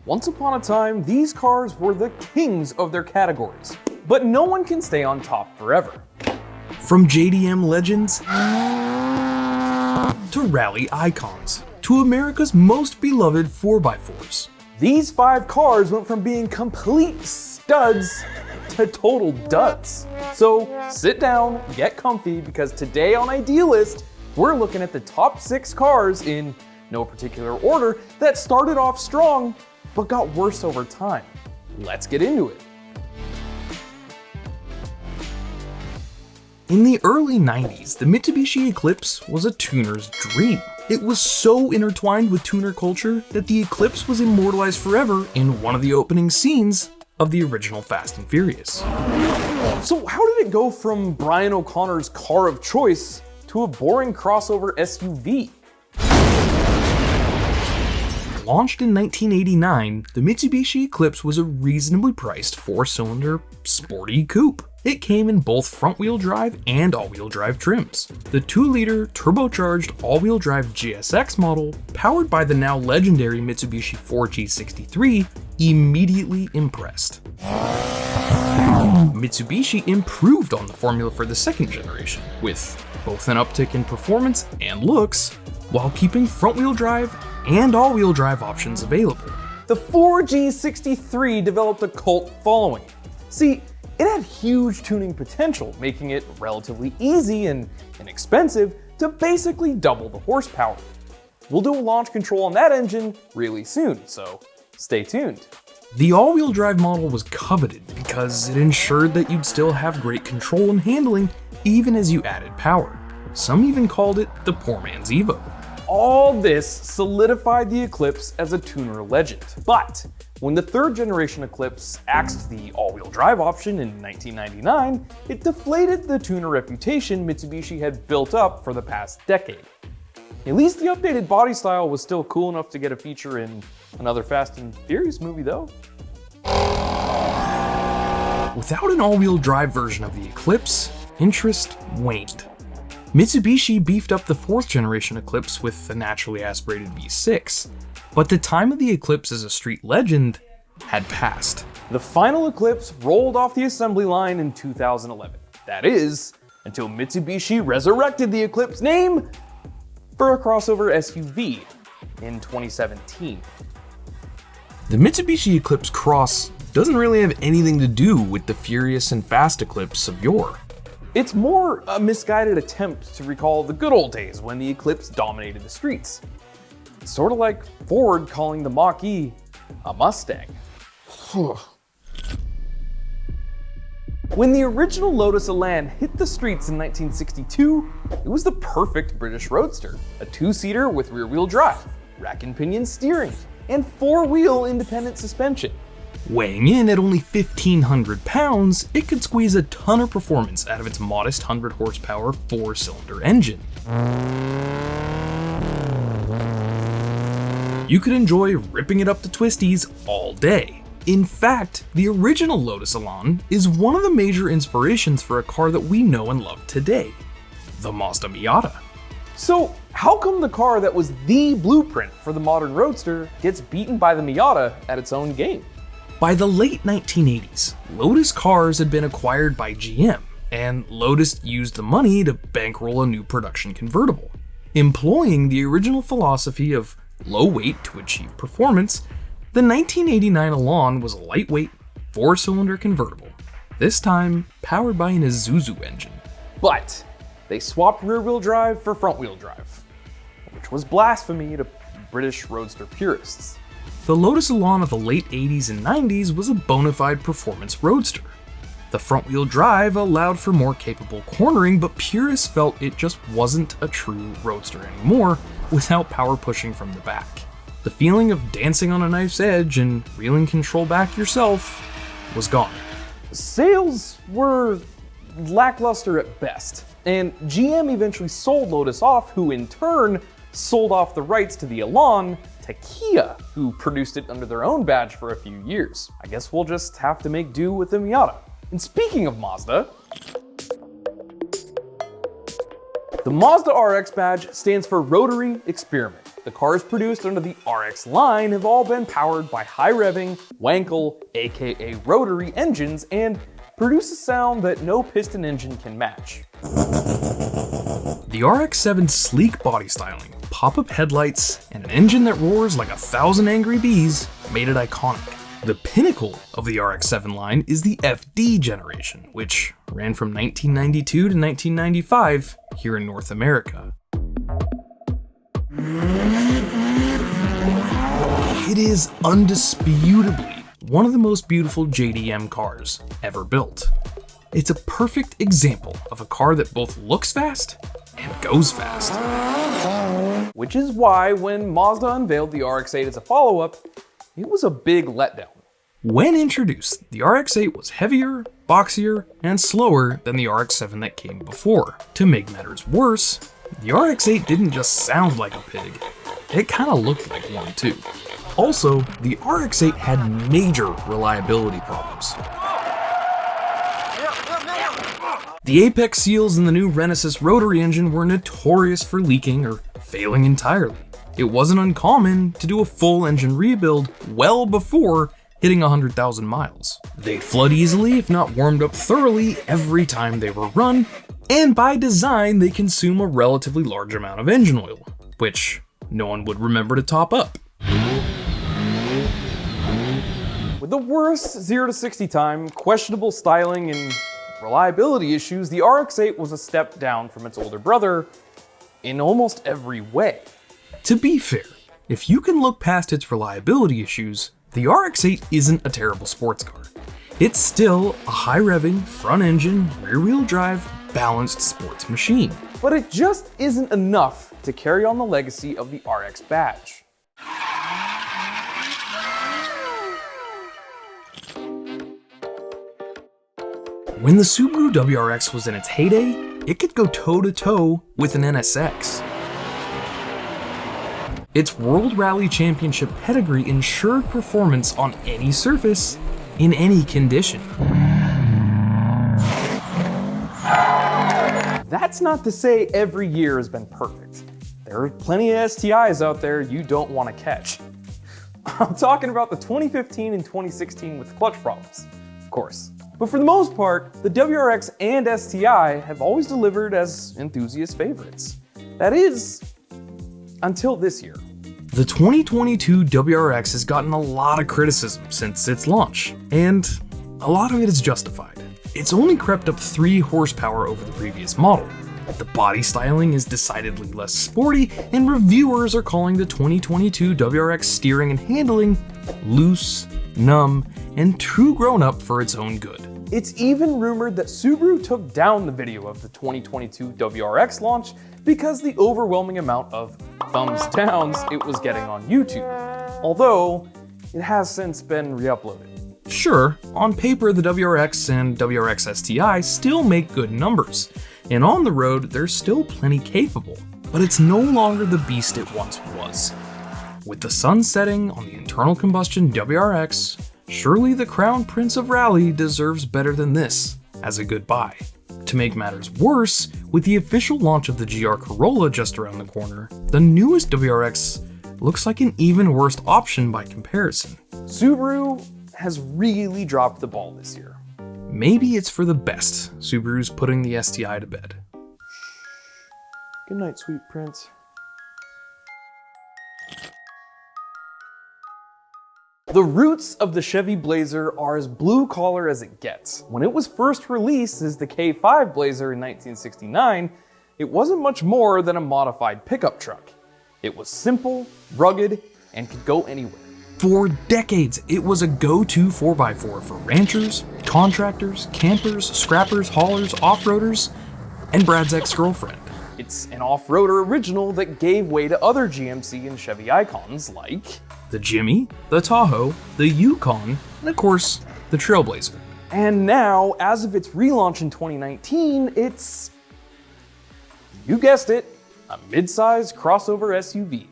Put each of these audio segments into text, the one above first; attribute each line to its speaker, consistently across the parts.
Speaker 1: Once upon a time, these cars were the kings of their categories, but no one can stay on top forever.
Speaker 2: From JDM legends to rally icons to America's most beloved 4x4s.
Speaker 1: These 5 cars went from being complete studs to total duds. So sit down, get comfy, because today on Idealist, we're looking at the top 6 cars in no particular order that started off strong but got worse over time. Let's get into it.
Speaker 2: In the early 90s, the Mitsubishi Eclipse was a tuner's dream. It was so intertwined with tuner culture that the Eclipse was immortalized forever in one of the opening scenes of the original Fast and Furious.
Speaker 1: So how did it go from Brian O'Connor's car of choice to a boring crossover SUV?
Speaker 2: Launched in 1989, the Mitsubishi Eclipse was a reasonably priced 4-cylinder sporty coupe. It came in both front-wheel drive and all-wheel drive trims. The 2-liter turbocharged all-wheel drive GSX model, powered by the now legendary Mitsubishi 4G63, immediately impressed. Mitsubishi improved on the formula for the second generation, with both an uptick in performance and looks, while keeping front-wheel drive and all-wheel drive options available.
Speaker 1: The 4G63 developed a cult following. See, it had huge tuning potential, making it relatively easy and inexpensive to basically double the horsepower. We'll do a launch control on that engine really soon, so stay tuned.
Speaker 2: The all-wheel drive model was coveted because it ensured that you'd still have great control and handling even as you added power. Some even called it the poor man's Evo.
Speaker 1: All this solidified the Eclipse as a tuner legend. But when the third generation Eclipse axed the all-wheel drive option in 1999, it deflated the tuner reputation Mitsubishi had built up for the past decade. At least the updated body style was still cool enough to get a feature in another Fast and Furious movie though.
Speaker 2: Without an all-wheel drive version of the Eclipse, interest waned. Mitsubishi beefed up the 4th generation Eclipse with a naturally aspirated V6, but the time of the Eclipse as a street legend had passed.
Speaker 1: The final Eclipse rolled off the assembly line in 2011. That is, until Mitsubishi resurrected the Eclipse name for a crossover SUV in 2017.
Speaker 2: The Mitsubishi Eclipse Cross doesn't really have anything to do with the Furious and Fast Eclipse of yore.
Speaker 1: It's more a misguided attempt to recall the good old days when the Eclipse dominated the streets. It's sort of like Ford calling the Mach-E a Mustang. When the original Lotus Salon hit the streets in 1962, it was the perfect British roadster. A 2-seater with rear-wheel drive, rack and pinion steering, and 4-wheel independent suspension.
Speaker 2: Weighing in at only 1,500 pounds, it could squeeze a ton of performance out of its modest 100 horsepower 4-cylinder engine. You could enjoy ripping it up to twisties all day. In fact, the original Lotus Salon is one of the major inspirations for a car that we know and love today, the Mazda Miata.
Speaker 1: So how come the car that was the blueprint for the modern roadster gets beaten by the Miata at its own game?
Speaker 2: By the late 1980s, Lotus cars had been acquired by GM, and Lotus used the money to bankroll a new production convertible. Employing the original philosophy of low weight to achieve performance, the 1989 Elan was a lightweight, 4-cylinder convertible, this time powered by an Isuzu engine.
Speaker 1: But they swapped rear-wheel drive for front-wheel drive, which was blasphemy to British roadster purists.
Speaker 2: The Lotus Salon of the late 80s and 90s was a bona fide performance roadster. The front-wheel drive allowed for more capable cornering, but purists felt it just wasn't a true roadster anymore without power pushing from the back. The feeling of dancing on a knife's edge and reeling control back yourself was gone.
Speaker 1: Sales were lackluster at best, and GM eventually sold Lotus off, who in turn sold off the rights to the Elan to Kia, who produced it under their own badge for a few years. I guess we'll just have to make do with the Miata. And speaking of Mazda, the Mazda RX badge stands for Rotary Experiment. The cars produced under the RX line have all been powered by high-revving, Wankel, aka rotary engines, and produce a sound that no piston engine can match.
Speaker 2: The RX-7's sleek body styling, pop-up headlights, and an engine that roars like 1,000 angry bees made it iconic. The pinnacle of the RX-7 line is the FD generation, which ran from 1992 to 1995 here in North America. It is undisputably one of the most beautiful JDM cars ever built. It's a perfect example of a car that both looks fast and goes fast.
Speaker 1: Which is why when Mazda unveiled the RX-8 as a follow-up, it was a big letdown.
Speaker 2: When introduced, the RX-8 was heavier, boxier, and slower than the RX-7 that came before. To make matters worse, the RX-8 didn't just sound like a pig, it kinda looked like one too. Also, the RX-8 had major reliability problems. The apex seals in the new Renesis rotary engine were notorious for leaking or failing entirely. It wasn't uncommon to do a full engine rebuild well before hitting 100,000 miles. They'd flood easily if not warmed up thoroughly every time they were run, and by design they consume a relatively large amount of engine oil, which no one would remember to top up.
Speaker 1: With the worst 0 to 60 time, questionable styling, and reliability issues, the RX-8 was a step down from its older brother in almost every way.
Speaker 2: To be fair, if you can look past its reliability issues, the RX-8 isn't a terrible sports car. It's still a high-revving, front-engine, rear-wheel drive, balanced sports machine.
Speaker 1: But it just isn't enough to carry on the legacy of the RX badge.
Speaker 2: When the Subaru WRX was in its heyday, it could go toe-to-toe with an NSX. Its World Rally Championship pedigree ensured performance on any surface, in any condition.
Speaker 1: That's not to say every year has been perfect. There are plenty of STIs out there you don't want to catch. I'm talking about the 2015 and 2016 with clutch problems, of course. But for the most part, the WRX and STI have always delivered as enthusiast favorites. That is, until this year.
Speaker 2: The 2022 WRX has gotten a lot of criticism since its launch, and a lot of it is justified. It's only crept up 3 horsepower over the previous model. The body styling is decidedly less sporty, and reviewers are calling the 2022 WRX steering and handling loose, numb, and too grown up for its own good.
Speaker 1: It's even rumored that Subaru took down the video of the 2022 WRX launch because the overwhelming amount of thumbs downs it was getting on YouTube, although it has since been re-uploaded.
Speaker 2: Sure, on paper the WRX and WRX STI still make good numbers, and on the road they're still plenty capable, but it's no longer the beast it once was. With the sun setting on the internal combustion WRX, surely the Crown Prince of Rally deserves better than this as a goodbye. To make matters worse, with the official launch of the GR Corolla just around the corner, the newest WRX looks like an even worse option by comparison.
Speaker 1: Subaru has really dropped the ball this year.
Speaker 2: Maybe it's for the best Subaru's putting the STI to bed.
Speaker 1: Good night, sweet prince. The roots of the Chevy Blazer are as blue-collar as it gets. When it was first released as the K5 Blazer in 1969, it wasn't much more than a modified pickup truck. It was simple, rugged, and could go anywhere.
Speaker 2: For decades, it was a go-to 4x4 for ranchers, contractors, campers, scrappers, haulers, off-roaders, and Brad's ex-girlfriend.
Speaker 1: It's an off-roader original that gave way to other GMC and Chevy icons like
Speaker 2: the Jimmy, the Tahoe, the Yukon, and of course, the Trailblazer.
Speaker 1: And now, as of its relaunch in 2019, it's, you guessed it, a mid-size crossover SUV.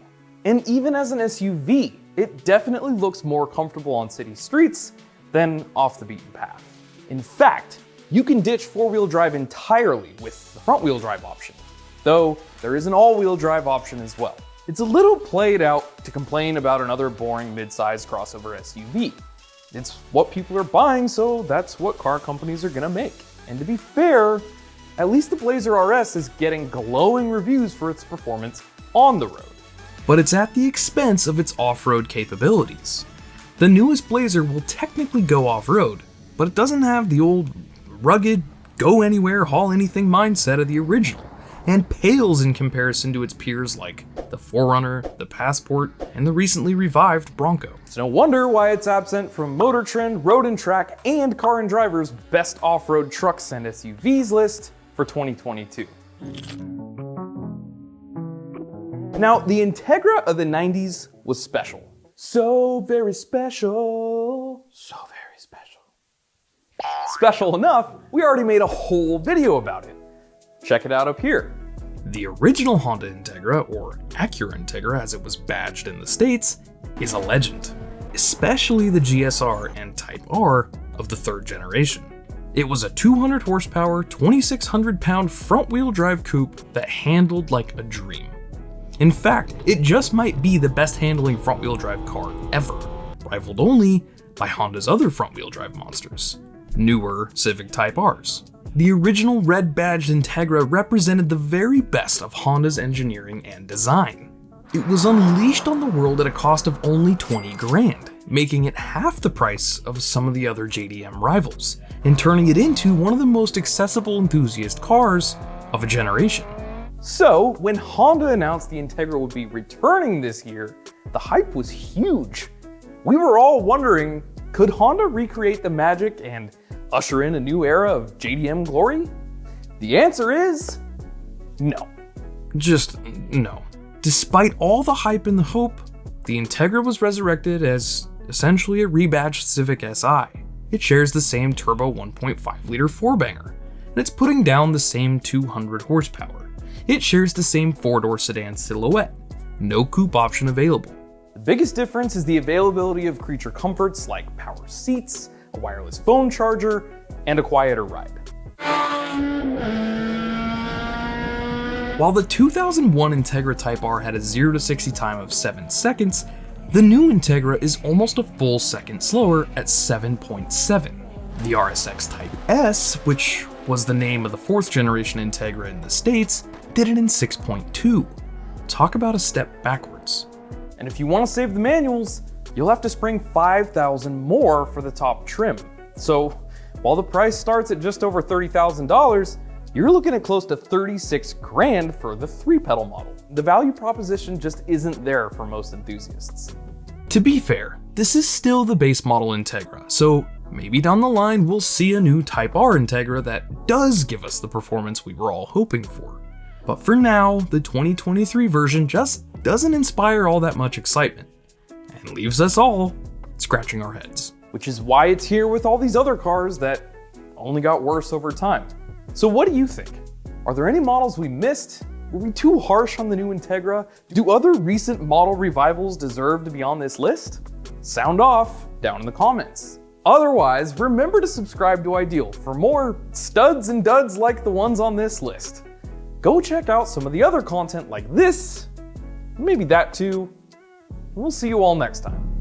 Speaker 1: And even as an SUV, it definitely looks more comfortable on city streets than off the beaten path. In fact, you can ditch four-wheel drive entirely with the front-wheel drive option, though there is an all-wheel drive option as well. It's a little played out to complain about another boring mid-sized crossover SUV. It's what people are buying, so that's what car companies are gonna make. And to be fair, at least the Blazer RS is getting glowing reviews for its performance on the road.
Speaker 2: But it's at the expense of its off-road capabilities. The newest Blazer will technically go off-road, but it doesn't have the old rugged, go anywhere, haul anything mindset of the original, and pales in comparison to its peers like the 4Runner, the Passport, and the recently revived Bronco.
Speaker 1: It's no wonder why it's absent from Motor Trend, Road and Track, and Car and Driver's best off-road trucks and SUVs list for 2022. Now, the Integra of the 90s was special. So very special. So very special. Special enough, we already made a whole video about it. Check it out up here.
Speaker 2: The original Honda Integra, or Acura Integra as it was badged in the States, is a legend, especially the GSR and Type R of the third generation. It was a 200 horsepower, 2,600 pound front-wheel drive coupe that handled like a dream. In fact, it just might be the best handling front-wheel drive car ever, rivaled only by Honda's other front-wheel drive monsters, newer Civic Type Rs. The original red badged Integra represented the very best of Honda's engineering and design. It was unleashed on the world at a cost of only 20 grand, making it half the price of some of the other JDM rivals, and turning it into one of the most accessible enthusiast cars of a generation.
Speaker 1: So, when Honda announced the Integra would be returning this year, the hype was huge. We were all wondering, could Honda recreate the magic and usher in a new era of JDM glory? The answer is no.
Speaker 2: Just no. Despite all the hype and the hope, the Integra was resurrected as essentially a rebadged Civic Si. It shares the same turbo 1.5-liter four-banger, and it's putting down the same 200 horsepower. It shares the same four-door sedan silhouette, no coupe option available.
Speaker 1: The biggest difference is the availability of creature comforts like power seats, a wireless phone charger, and a quieter ride.
Speaker 2: While the 2001 Integra Type R had a 0 to 60 time of 7 seconds, the new Integra is almost a full second slower at 7.7. The RSX Type S, which was the name of the 4th generation Integra in the States, did it in 6.2. Talk about a step backwards.
Speaker 1: And if you want to save the manuals, you'll have to spring $5,000 more for the top trim. So while the price starts at just over $30,000, you're looking at close to 36 grand for the 3-pedal model. The value proposition just isn't there for most enthusiasts.
Speaker 2: To be fair, this is still the base model Integra, so maybe down the line we'll see a new Type R Integra that does give us the performance we were all hoping for. But for now, the 2023 version just doesn't inspire all that much excitement, and leaves us all scratching our heads.
Speaker 1: Which is why it's here with all these other cars that only got worse over time. So what do you think? Are there any models we missed? Were we too harsh on the new Integra? Do other recent model revivals deserve to be on this list? Sound off down in the comments. Otherwise, remember to subscribe to Ideal for more studs and duds like the ones on this list. Go check out some of the other content like this, maybe that too. We'll see you all next time.